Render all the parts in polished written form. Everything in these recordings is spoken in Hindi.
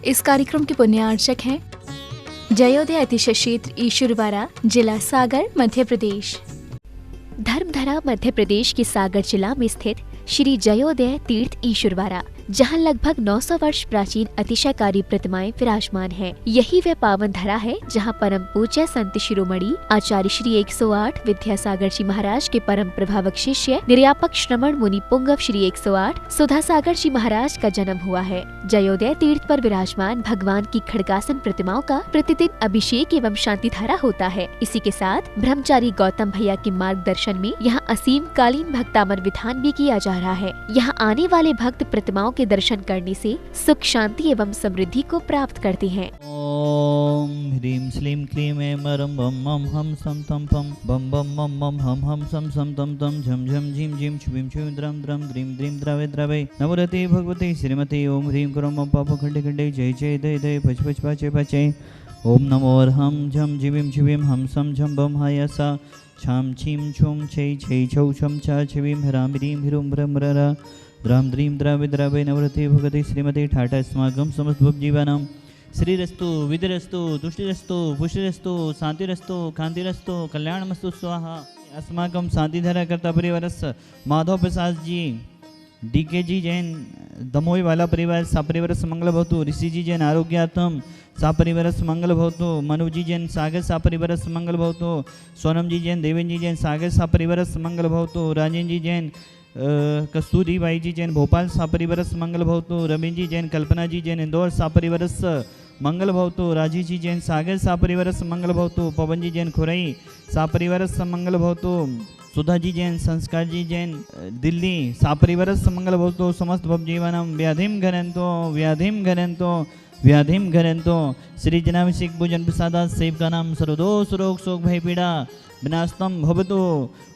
इस कार्यक्रम के पुण्यार्चक हैं जयोदय अतिशय क्षेत्र ईश्वरवाड़ा, जिला सागर, मध्य प्रदेश। धर्मधरा मध्य प्रदेश के सागर जिला में स्थित श्री जयोदय तीर्थ ईश्वरवाड़ा, जहां लगभग 900 वर्ष प्राचीन अतिशयकारी प्रतिमाएं विराजमान हैं। यही वह पावन धरा है जहां परम पूज्य संत शिरोमणि आचार्य श्री 108 विद्यासागर जी महाराज के परम प्रभावक शिष्य निर्यापक श्रमण मुनि पुंगव श्री 108 सुधा सागर जी महाराज का जन्म हुआ है। जयोदय तीर्थ पर विराजमान भगवान की खड़गासन प्रतिमाओं का प्रतिदिन अभिषेक एवं शांति धारा होता है। इसी के साथ ब्रह्मचारी गौतम भैया के मार्गदर्शन में यहाँ असीम कालीन भक्तामर विधान भी किया जा रहा है। यहाँ आने वाले भक्त प्रतिमाओं के दर्शन करने से सुख, शांति एवं समृद्धि को प्राप्त करते हैं। ओम ह्रीं श्लीं क्लीं ऐं मरं बम मम हम सम तम पम बम बम मम मम हम सम सम तम तम झम झम झीम झीम छुबीम छुबीम द्रम द्रम द्रीम द्रीम द्रवे द्रवे नमोरते भगवते श्रीमते ओम ह्रीं करों मम पाप खंडे खंडे जय जय दय दय पच पच पाचे पाचे ओम नमो हम झम जीवीम छुबीम हम सम झम बम हायसा छाम छीम छुम छे छे छौ छम छा छवीम हराम ह्रीं ह्रूम ब्रह्म ररा द्राम द्रीम द्रावे द्रावे नवरते भगवते श्रीमते ठाटा स्मागम समस्त भक्तजीवानां श्रीरस्तु विधिरस्तु तुष्टिरस्तु पुष्टिरस्तु शांतिरस्तु कांतिरस्तु कल्याणमस्तु स्वाहा। अस्माकं शांतिधारा कर्ता परिवारस्य माधव प्रसाद जी, डीके जी जैन दमोई वाला परिवार सापरिवारस्य मंगल भवतु। ऋषि जी जैन आरोग्यार्थम सापरिवारस्य मंगल भवतु। मनु जी जैन सागर सापरिवारस्य मंगल भवतु। सोनम जी जैन देवेन जी जैन सागर सापरिवारस्य मंगल भवतु। राजेन जी जैन कस्तूरी बाई जी जैन भोपाल सापरिवारस्य मंगल भवतु। रवीन जी जैन कल्पना जी जैन इंदौर सापरिवारस्य मंगल भवतु। राजीव जी जैन सागर सापरिवारस्य मंगल भवतु। पवन जी जैन खुरई सापरिवारस्य मंगल भवतु। सुधा जी जैन संस्कार जी जैन दिल्ली सापरिवारस्य मंगल भवतु। समस्त भवजीवानां व्याधिम घनंतो व्याधिम घनंतो व्याधिम घनंतो। श्री जनाभिषेक भोजन प्रसादात् सेवका नाम सर्वदोष रोग शोक भय पीड़ा विनाशतम भवतु।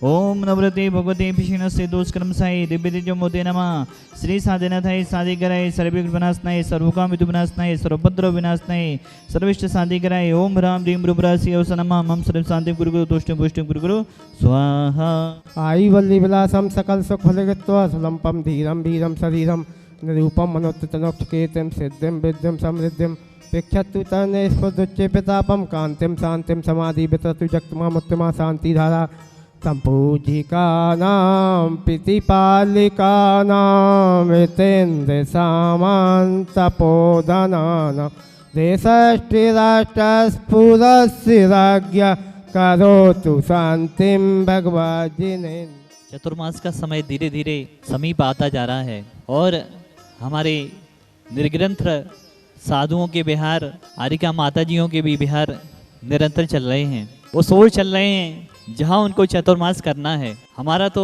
ओम नवरते भगवते पिशिनस्य दोषकर्मसाय दिव्य तेजो मोते नमः। श्री साधिनाथाय साधिकराय सर्वविघ्न विनाशनाय सर्वकाम हेतु विनाशनाय सर्वोपद्रव विनाशनाय सर्विष्ट साधिकराय ओम ह्रां ह्रीं रूपराशि ओस नमः। मम सर्व शांति गुरुगुरु तुष्टि पुष्टि गुरुगुरु स्वाहा। आई वल्ली विलासम सकल सुख फलगत्वा सुलंपम धीरम वीरम शरीरम निरूपम मनोत्तनोक्षकेतम सिद्धिम विद्यम समृद्धिम भिक्षतु तने स्फुदुच्चे पितापम कांतिम शांतिम समाधि वितरतु जगतमा मुत्तमा शांति धारा संपूजिका नाम पितिपालिका नाम इतेन्द्र सामान तपोधना नाम देशष्टि राष्ट्र स्फुरस्य राज्ञ करोतु शांतिम भगवजिने। चतुर्मास का समय धीरे धीरे समीप आता जा रहा है और हमारे निर्ग्रंथ साधुओं के बिहार, आरिका माताजियों के भी बिहार निरंतर चल रहे हैं। वो सोच चल रहे हैं जहां उनको चतुर्मास करना है। हमारा तो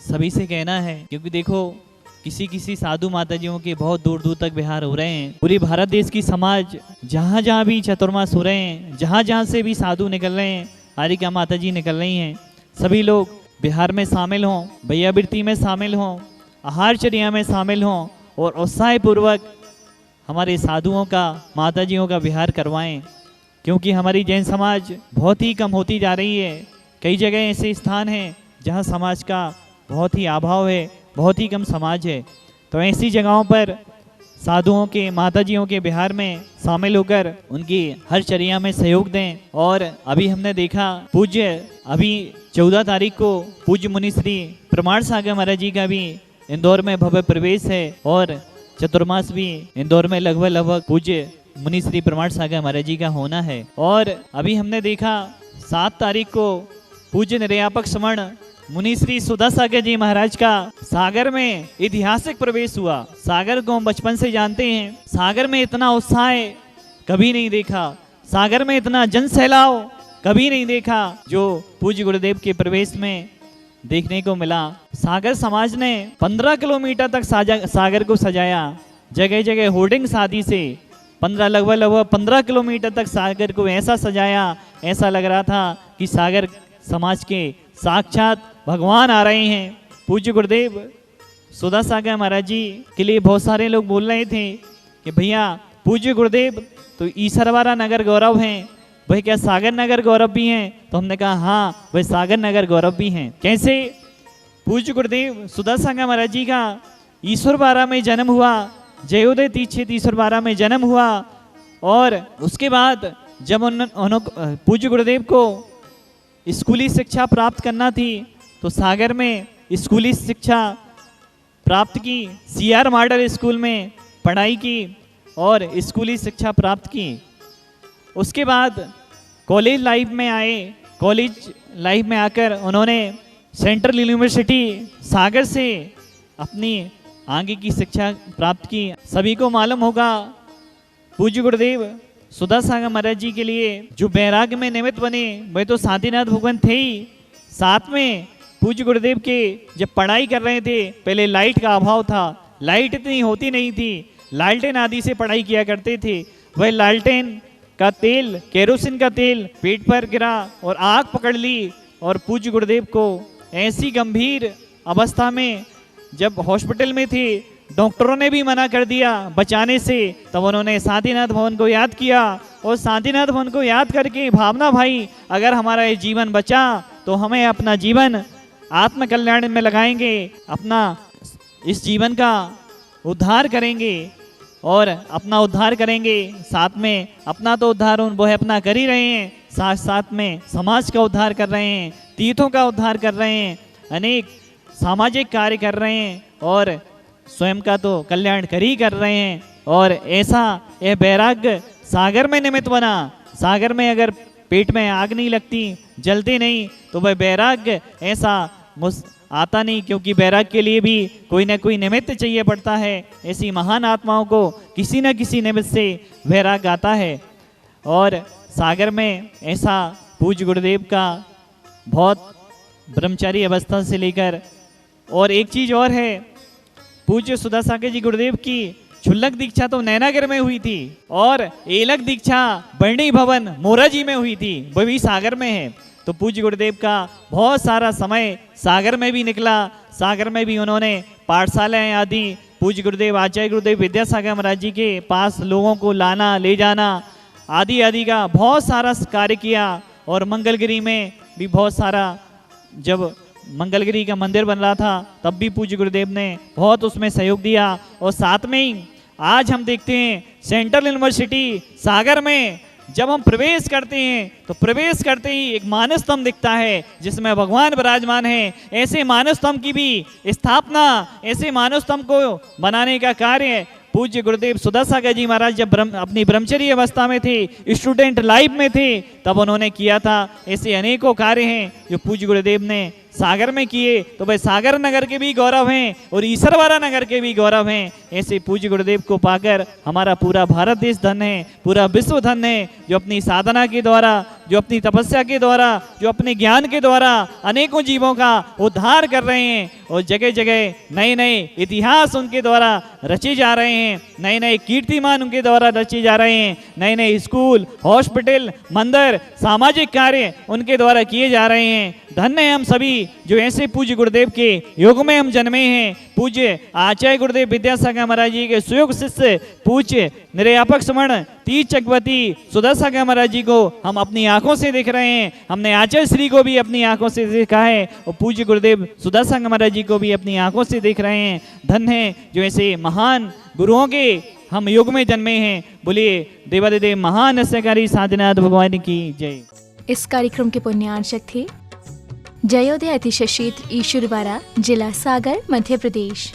सभी से कहना है, क्योंकि देखो किसी किसी साधु माताजियों के बहुत दूर दूर तक बिहार हो रहे हैं। पूरी भारत देश की समाज जहां जहां भी चतुर्मास हो रहे हैं, जहां जहां से भी साधु निकल रहे हैं, आरिका माताजी निकल रही हैं, सभी लोग बिहार में शामिल हों, भैयावृत्ति में शामिल हों, आहारचर्या में शामिल हों और उत्साह पूर्वक हमारे साधुओं का, माताजियों का विहार करवाएं। क्योंकि हमारी जैन समाज बहुत ही कम होती जा रही है। कई जगह ऐसे स्थान हैं जहां समाज का बहुत ही अभाव है, बहुत ही कम समाज है। तो ऐसी जगहों पर साधुओं के, माताजियों के विहार में शामिल होकर उनकी हर चर्या में सहयोग दें। और अभी हमने देखा पूज्य अभी 14 तारीख को पूज्य मुनि श्री प्रमाण सागर महाराज जी का भी इंदौर में भव्य प्रवेश है और चतुर्मास भी इंदौर में लगभग पूज्य मुनि श्री प्रमाण सागर महाराज जी का होना है। और अभी हमने देखा 7 तारीख को पूज्य निर्यापक श्रमण मुनि श्री सुधा सागर जी महाराज का सागर में ऐतिहासिक प्रवेश हुआ। सागर को हम बचपन से जानते हैं, सागर में इतना उत्साह कभी नहीं देखा, सागर में इतना जन सैलाव कभी नहीं देखा जो पूज्य गुरुदेव के प्रवेश में देखने को मिला। सागर समाज ने 15 किलोमीटर तक सागर को सजाया। जगह जगह होर्डिंग्स आदि से लगभग 15 किलोमीटर तक सागर को ऐसा सजाया, ऐसा लग रहा था कि सागर समाज के साक्षात भगवान आ रहे हैं। पूज्य गुरुदेव सुधा सागर महाराज जी के लिए बहुत सारे लोग बोल रहे थे कि भैया पूज्य गुरुदेव तो ईसरवाड़ा नगर गौरव हैं, वही क्या सागर नगर गौरव भी हैं? तो हमने कहा हाँ, वही सागर नगर गौरव भी हैं। कैसे? पूज्य गुरुदेव सुधा सागर महाराज जी का ईश्वरवाड़ा में जन्म हुआ, जयोदय तीसरवारा में जन्म हुआ। और उसके बाद जब पूज्य गुरुदेव को स्कूली शिक्षा प्राप्त करना थी तो सागर में स्कूली शिक्षा प्राप्त की, CR मॉडल स्कूल में पढ़ाई की और स्कूली शिक्षा प्राप्त की। उसके बाद कॉलेज लाइफ में आए। कॉलेज लाइफ में आकर उन्होंने सेंट्रल यूनिवर्सिटी सागर से अपनी आगे की शिक्षा प्राप्त की। सभी को मालूम होगा पूज्य गुरुदेव सुधा सागर महाराज जी के लिए जो वैराग्य में निमित्त बने वे तो साधीनाथ भगवान थे ही। साथ में पूज्य गुरुदेव के जब पढ़ाई कर रहे थे पहले लाइट का अभाव था, लाइट इतनी होती नहीं थी, लालटेन आदि से पढ़ाई किया करते थे। वह लालटेन का तेल, केरोसिन का तेल पेट पर गिरा और आग पकड़ ली और पूज्य गुरुदेव को ऐसी गंभीर अवस्था में जब हॉस्पिटल में थे डॉक्टरों ने भी मना कर दिया बचाने से, तब उन्होंने साधीनाथ भवन को याद किया और साधीनाथ भवन को याद करके भावना भाई अगर हमारा ये जीवन बचा तो हमें अपना जीवन आत्म कल्याण में लगाएंगे, अपना इस जीवन का उद्धार करेंगे और अपना उद्धार करेंगे। साथ में अपना तो उद्धार वो है अपना कर ही रहे हैं, साथ साथ में समाज का उद्धार कर रहे हैं, तीर्थों का उद्धार कर रहे हैं, अनेक सामाजिक कार्य कर रहे हैं और स्वयं का तो कल्याण कर ही कर रहे हैं। और ऐसा यह वैराग्य सागर में निमित्त बना। सागर में अगर पेट में आग नहीं लगती, जलते नहीं, तो वह वैराग्य ऐसा आता नहीं, क्योंकि वैराग्य के लिए भी कोई ना कोई निमित्त चाहिए पड़ता है। ऐसी महान आत्माओं को किसी न किसी निमित्त से वैराग्य आता है। और सागर में ऐसा पूज्य गुरुदेव का बहुत ब्रह्मचारी अवस्था से लेकर, और एक चीज और है, पूज्य सुधा सागर जी गुरुदेव की क्षुल्लक दीक्षा तो नैनागर में हुई थी और एलक दीक्षा बरणी भवन मोराजी में हुई थी, वो भी सागर में है। तो पूज्य गुरुदेव का बहुत सारा समय सागर में भी निकला। सागर में भी उन्होंने पाठशालाएं आदि, पूज्य गुरुदेव आचार्य गुरुदेव विद्यासागर महाराज जी के पास लोगों को लाना ले जाना आदि आदि का बहुत सारा कार्य किया। और मंगलगिरी में भी बहुत सारा, जब मंगलगिरी का मंदिर बन रहा था तब भी पूज्य गुरुदेव ने बहुत उसमें सहयोग दिया। और साथ में ही आज हम देखते हैं सेंट्रल यूनिवर्सिटी सागर में जब हम प्रवेश करते हैं तो प्रवेश करते ही एक मानस स्तंभ दिखता है जिसमें भगवान विराजमान है। ऐसे मानस स्तंभ की भी स्थापना, ऐसे मानस स्तंभ को बनाने का कार्य पूज्य गुरुदेव सुधा सागर जी महाराज जब अपनी ब्रह्मचर्य अवस्था में थे, स्टूडेंट लाइफ में थे, तब उन्होंने किया था। ऐसे अनेकों कार्य हैं जो पूज्य गुरुदेव ने सागर में किए, तो भाई सागर नगर के भी गौरव हैं और ईसरवारा नगर के भी गौरव हैं। ऐसे पूज्य गुरुदेव को पाकर हमारा पूरा भारत देश धन्य है, पूरा विश्व धन्य है, जो अपनी साधना के द्वारा, जो अपनी तपस्या के द्वारा, जो अपने ज्ञान के द्वारा अनेकों जीवों का उद्धार कर रहे हैं। और जगह जगह नए नए इतिहास उनके द्वारा रचे जा रहे हैं, नए नए कीर्तिमान उनके द्वारा रचे जा रहे हैं, नए नए स्कूल, हॉस्पिटल, मंदिर, सामाजिक कार्य उनके द्वारा किए जा रहे हैं। धन्य है हम सभी जो ऐसे पूज्य गुरुदेव के युग में हम जन्मे हैं। पूज्य आचार्य गुरुदेव विद्यासागर महाराज जी के सुयोग शिष्य पूज्य निर्यापक समण तीज चक्रवर्ती सुधा सागर महाराज जी को हम अपनी आंखों से देख रहे हैं। हमने आचार्य श्री को भी अपनी आंखों से देखा है और पूज्य गुरुदेव सुधा सागर महाराज जी को भी अपनी आंखों से देख रहे हैं। धन्य है जो ऐसे महान गुरुओं के हम युग में जन्मे हैं। बोलिए देवादिदेव महान अस्यकारी साधनाथ भगवान की जय। इस कार्यक्रम के पुण्यार्चक थे जयोदय अतिशय क्षेत्र ईश्वरवारा, जिला सागर, मध्य प्रदेश।